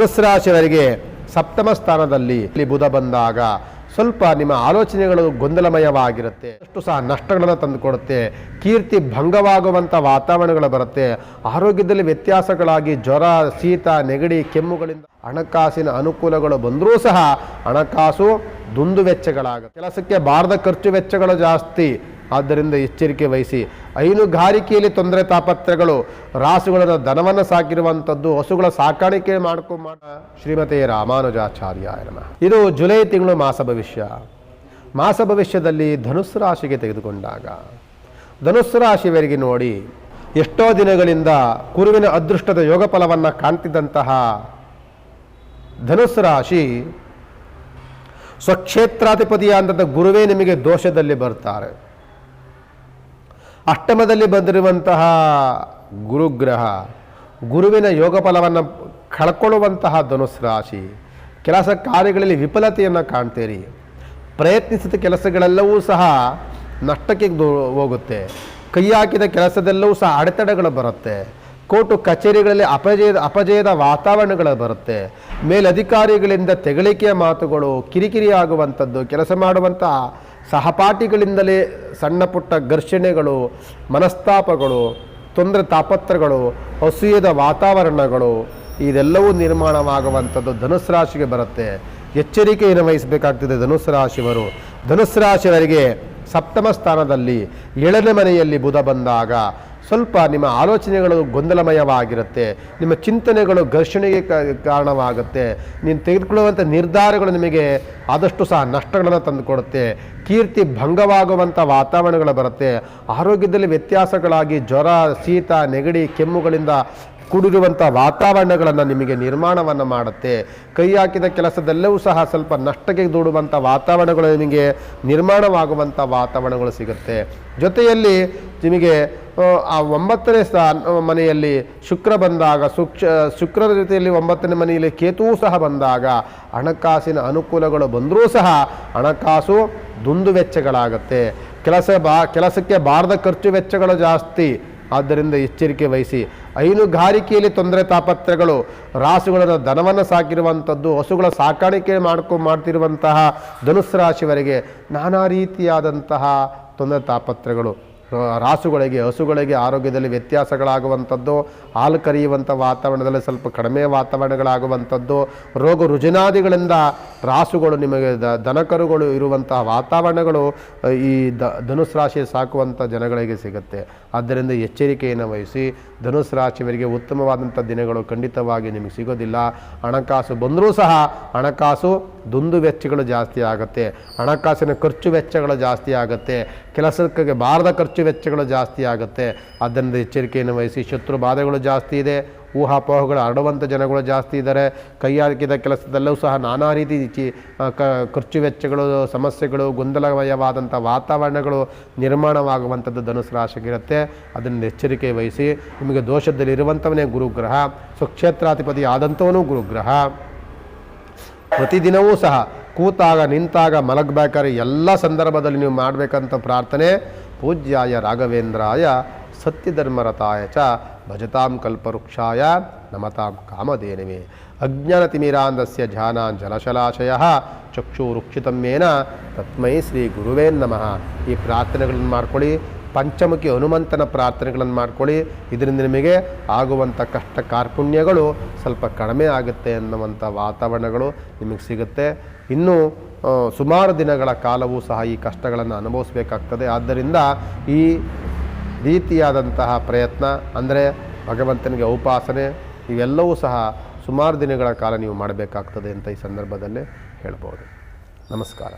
ಧನುಸ್ಸು ರಾಶಿಯವರಿಗೆ ಸಪ್ತಮ ಸ್ಥಾನದಲ್ಲಿ ಬುಧ ಬಂದಾಗ ಸ್ವಲ್ಪ ನಿಮ್ಮ ಆಲೋಚನೆಗಳು ಗೊಂದಲಮಯವಾಗಿರುತ್ತೆ, ಅಷ್ಟು ಸಹ ನಷ್ಟಗಳನ್ನು ತಂದುಕೊಡುತ್ತೆ, ಕೀರ್ತಿ ಭಂಗವಾಗುವಂಥ ವಾತಾವರಣಗಳು ಬರುತ್ತೆ, ಆರೋಗ್ಯದಲ್ಲಿ ವ್ಯತ್ಯಾಸಗಳಾಗಿ ಜ್ವರ, ಶೀತ, ನೆಗಡಿ, ಕೆಮ್ಮುಗಳಿಂದ ಹಣಕಾಸಿನ ಅನುಕೂಲಗಳು ಬಂದರೂ ಸಹ ಹಣಕಾಸು ದುಂದು ವೆಚ್ಚಗಳಾಗುತ್ತೆ, ಕೆಲಸಕ್ಕೆ ಬಾರದ ಖರ್ಚು ವೆಚ್ಚಗಳು ಜಾಸ್ತಿ. ಆದ್ದರಿಂದ ಎಚ್ಚರಿಕೆ ವಹಿಸಿ. ಹೈನುಗಾರಿಕೆಯಲ್ಲಿ ತೊಂದರೆ ತಾಪತ್ರಗಳು, ರಾಸುಗಳನ್ನು ದನವನ್ನು ಸಾಕಿರುವಂಥದ್ದು, ಹಸುಗಳ ಸಾಕಾಣಿಕೆ ಶ್ರೀಮತಿ ರಾಮಾನುಜಾಚಾರ್ಯ ನಮಃ. ಇದು ಜುಲೈ ತಿಂಗಳು ಮಾಸ ಭವಿಷ್ಯ. ಮಾಸ ಭವಿಷ್ಯದಲ್ಲಿ ಧನುಸ್ಸು ರಾಶಿಗೆ ತೆಗೆದುಕೊಂಡಾಗ ಧನುಸ್ಸು ರಾಶಿಯವರಿಗೆ ನೋಡಿ, ಎಷ್ಟೋ ದಿನಗಳಿಂದ ಕುರುವಿನ ಅದೃಷ್ಟದ ಯೋಗ ಫಲವನ್ನು ಕಾಣ್ತಿದ್ದಂತಹ ಧನುಸ್ಸು ರಾಶಿ ಸ್ವಕ್ಷೇತ್ರಾಧಿಪತಿಯಾದಂಥ ಗುರುವೇ ನಿಮಗೆ ದೋಷದಲ್ಲಿ ಬರ್ತಾರೆ. ಅಷ್ಟಮದಲ್ಲಿ ಬಂದಿರುವಂತಹ ಗುರುಗ್ರಹ ಗುರುವಿನ ಯೋಗ ಫಲವನ್ನು ಕಳ್ಕೊಳ್ಳುವಂತಹ ಧನುಸ್ಸು ರಾಶಿ. ಕೆಲಸ ಕಾರ್ಯಗಳಲ್ಲಿ ವಿಫಲತೆಯನ್ನು ಕಾಣ್ತೀರಿ. ಪ್ರಯತ್ನಿಸಿದ ಕೆಲಸಗಳೆಲ್ಲವೂ ಸಹ ನಷ್ಟಕ್ಕೆ ಹೋಗುತ್ತೆ. ಕೈ ಹಾಕಿದ ಕೆಲಸದೆಲ್ಲವೂ ಸಹ ಅಡೆತಡೆಗಳು ಬರುತ್ತೆ. ಕೋರ್ಟು ಕಚೇರಿಗಳಲ್ಲಿ ಅಪಜಯದ ವಾತಾವರಣಗಳು ಬರುತ್ತೆ. ಮೇಲಧಿಕಾರಿಗಳಿಂದ ತೆಗಳಿಕೆಯ ಮಾತುಗಳು, ಕಿರಿಕಿರಿ ಆಗುವಂಥದ್ದು, ಕೆಲಸ ಮಾಡುವಂತಹ ಸಹಪಾಠಿಗಳಿಂದಲೇ ಸಣ್ಣ ಪುಟ್ಟ ಘರ್ಷಣೆಗಳು, ಮನಸ್ತಾಪಗಳು, ತೊಂದರೆ ತಾಪತ್ರಗಳು, ಅಸೂಯದ ವಾತಾವರಣಗಳು ಇದೆಲ್ಲವೂ ನಿರ್ಮಾಣವಾಗುವಂಥದ್ದು ಧನುಸ್ಸು ರಾಶಿಗೆ ಬರುತ್ತೆ. ಎಚ್ಚರಿಕೆಯನ್ನು ವಹಿಸಬೇಕಾಗ್ತದೆ ಧನುಸ್ಸು ರಾಶಿಯವರು. ಧನುಸ್ಸು ರಾಶಿಯವರಿಗೆ ಸಪ್ತಮ ಸ್ಥಾನದಲ್ಲಿ 7ನೇ ಮನೆಯಲ್ಲಿ ಬುಧ ಬಂದಾಗ ಸ್ವಲ್ಪ ನಿಮ್ಮ ಆಲೋಚನೆಗಳು ಗೊಂದಲಮಯವಾಗಿರುತ್ತೆ, ನಿಮ್ಮ ಚಿಂತನೆಗಳು ಘರ್ಷಣೆಗೆ ಕಾರಣವಾಗುತ್ತೆ, ನೀನು ತೆಗೆದುಕೊಳ್ಳುವಂಥ ನಿರ್ಧಾರಗಳು ನಿಮಗೆ ಆದಷ್ಟು ಸಹ ನಷ್ಟಗಳನ್ನು ತಂದುಕೊಡುತ್ತೆ, ಕೀರ್ತಿ ಭಂಗವಾಗುವಂಥ ವಾತಾವರಣಗಳು ಬರುತ್ತೆ, ಆರೋಗ್ಯದಲ್ಲಿ ವ್ಯತ್ಯಾಸಗಳಾಗಿ ಜ್ವರ, ಶೀತ, ನೆಗಡಿ, ಕೆಮ್ಮುಗಳಿಂದ ಕೂಡಿರುವಂಥ ವಾತಾವರಣಗಳನ್ನು ನಿಮಗೆ ನಿರ್ಮಾಣವನ್ನು ಮಾಡುತ್ತೆ. ಕೈ ಹಾಕಿದ ಕೆಲಸದೆಲ್ಲವೂ ಸಹ ಸ್ವಲ್ಪ ನಷ್ಟಕ್ಕೆ ದೂಡುವಂಥ ವಾತಾವರಣಗಳು ನಿಮಗೆ ನಿರ್ಮಾಣವಾಗುವಂಥ ವಾತಾವರಣಗಳು ಸಿಗುತ್ತೆ. ಜೊತೆಯಲ್ಲಿ ನಿಮಗೆ ಆ 9ನೇ ಮನೆಯಲ್ಲಿ ಶುಕ್ರ ಬಂದಾಗ, ಶುಕ್ರನ ಜೊತೆಯಲ್ಲಿ 9ನೇ ಮನೆಯಲ್ಲಿ ಕೇತುವು ಸಹ ಬಂದಾಗ ಹಣಕಾಸಿನ ಅನುಕೂಲಗಳು ಬಂದರೂ ಸಹ ಹಣಕಾಸು ದುಂದು ವೆಚ್ಚಗಳಾಗುತ್ತೆ. ಕೆಲಸಕ್ಕೆ ಬಾರದ ಖರ್ಚು ವೆಚ್ಚಗಳು ಜಾಸ್ತಿ. ಆದ್ದರಿಂದ ಎಚ್ಚರಿಕೆ ವಹಿಸಿ. ಹೈನುಗಾರಿಕೆಯಲ್ಲಿ ತೊಂದರೆ ತಾಪತ್ರಗಳು, ರಾಸುಗಳನ್ನು ದನವನ್ನು ಸಾಕಿರುವಂಥದ್ದು, ಹಸುಗಳ ಸಾಕಾಣಿಕೆ ಮಾಡ್ತಿರುವಂತಹ ಧನುಸ್ಸು ರಾಶಿಯವರಿಗೆ ನಾನಾ ರೀತಿಯಾದಂತಹ ತೊಂದರೆ ತಾಪತ್ರಗಳು, ರಾಸುಗಳಿಗೆ, ಹಸುಗಳಿಗೆ ಆರೋಗ್ಯದಲ್ಲಿ ವ್ಯತ್ಯಾಸಗಳಾಗುವಂಥದ್ದು, ಹಾಲು ಕರೆಯುವಂಥ ವಾತಾವರಣದಲ್ಲಿ ಸ್ವಲ್ಪ ಕಡಿಮೆ ವಾತಾವರಣಗಳಾಗುವಂಥದ್ದು, ರೋಗ ರುಜಿನಾದಿಗಳಿಂದ ರಾಸುಗಳು ನಿಮಗೆ ದನಕರುಗಳು ಇರುವಂತಹ ವಾತಾವರಣಗಳು ಈ ಧನುಸ್ಸು ರಾಶಿ ಸಾಕುವಂಥ ಜನಗಳಿಗೆ ಸಿಗುತ್ತೆ. ಆದ್ದರಿಂದ ಎಚ್ಚರಿಕೆಯನ್ನು ವಹಿಸಿ. ಧನುಸ್ಸು ರಾಶಿಯವರಿಗೆ ಉತ್ತಮವಾದಂಥ ದಿನಗಳು ಖಂಡಿತವಾಗಿ ನಿಮಗೆ ಸಿಗೋದಿಲ್ಲ. ಹಣಕಾಸು ಬಂದರೂ ಸಹ ಹಣಕಾಸು ದುಂದು ವೆಚ್ಚಗಳು ಜಾಸ್ತಿ ಆಗುತ್ತೆ, ಹಣಕಾಸಿನ ಖರ್ಚು ವೆಚ್ಚಗಳು ಜಾಸ್ತಿ ಆಗುತ್ತೆ, ಕೆಲಸಕ್ಕೆ ಬಾರದ ಖರ್ಚು ವೆಚ್ಚಗಳು ಜಾಸ್ತಿ ಆಗುತ್ತೆ. ಆದ್ದರಿಂದ ಎಚ್ಚರಿಕೆಯನ್ನು ವಹಿಸಿ. ಶತ್ರು ಬಾಧೆಗಳು ಜಾಸ್ತಿ ಇದೆ, ಊಹಾಪೋಹಗಳು ಹರಡುವಂಥ ಜನಗಳು ಜಾಸ್ತಿ ಇದ್ದಾರೆ. ಕೈ ಹಾಕಿದ ಕೆಲಸದಲ್ಲೂ ಸಹ ನಾನಾ ರೀತಿ ಖರ್ಚು ವೆಚ್ಚಗಳು, ಸಮಸ್ಯೆಗಳು, ಗೊಂದಲಮಯವಾದಂಥ ವಾತಾವರಣಗಳು ನಿರ್ಮಾಣವಾಗುವಂಥದ್ದು ಧನುಸ್ಸು ರಾಶಿಗಿರುತ್ತೆ. ಅದನ್ನು ಎಚ್ಚರಿಕೆ ವಹಿಸಿ. ನಿಮಗೆ ದೋಷದಲ್ಲಿರುವಂಥವನೇ ಗುರುಗ್ರಹ, ಸ್ವಕ್ಷೇತ್ರಾಧಿಪತಿ ಆದಂಥವನು ಗುರುಗ್ರಹ. ಪ್ರತಿದಿನವೂ ಸಹ ಕೂತಾಗ, ನಿಂತಾಗ, ಮಲಗಬೇಕಾದ್ರೆ ಎಲ್ಲ ಸಂದರ್ಭದಲ್ಲಿ ನೀವು ಮಾಡಬೇಕಂತ ಪ್ರಾರ್ಥನೆ ಪೂಜ್ಯಾಯ ರಾಘವೇಂದ್ರಾಯ ಸತ್ಯಧರ್ಮರತಾಯ ಚ ಭಜತಾಂ ಕಲ್ಪವೃಕ್ಷಾಯ ನಮತಾಂ ಕಾಮಧೇನವೇ. ಅಜ್ಞಾನತಿಮಿರಾಂಧಸ್ಯ ಧ್ಯಾನಾಂಜಲಶಲಾಶಯಃ ಚಕ್ಷುರುಕ್ಷಿತಮ್ಯೇನ ತಸ್ಮೈ ಶ್ರೀ ಗುರುವೇ ನಮಃ. ಈ ಪ್ರಾರ್ಥನೆಗಳನ್ನು ಮಾಡ್ಕೊಳ್ಳಿ. ಪಂಚಮುಖಿ ಹನುಮಂತನ ಪ್ರಾರ್ಥನೆಗಳನ್ನು ಮಾಡ್ಕೊಳ್ಳಿ. ಇದರಿಂದ ನಿಮಗೆ ಆಗುವಂಥ ಕಷ್ಟ ಕಾರ್ಪುಣ್ಯಗಳು ಸ್ವಲ್ಪ ಕಡಿಮೆ ಆಗುತ್ತೆ ಅನ್ನುವಂಥ ವಾತಾವರಣಗಳು ನಿಮಗೆ ಸಿಗುತ್ತೆ. ಇನ್ನೂ ಸುಮಾರು ದಿನಗಳ ಕಾಲವೂ ಸಹ ಈ ಕಷ್ಟಗಳನ್ನು ಅನುಭವಿಸಬೇಕಾಗ್ತದೆ. ಆದ್ದರಿಂದ ಈ ರೀತಿಯಾದಂತಹ ಪ್ರಯತ್ನ ಅಂದರೆ ಭಗವಂತನಿಗೆ ಉಪಾಸನೆ ಇವೆಲ್ಲವೂ ಸಹ ಸುಮಾರು ದಿನಗಳ ಕಾಲ ನೀವು ಮಾಡಬೇಕಾಗ್ತದೆ ಅಂತ ಈ ಸಂದರ್ಭದಲ್ಲಿ ಹೇಳ್ಬೋದು. ನಮಸ್ಕಾರ.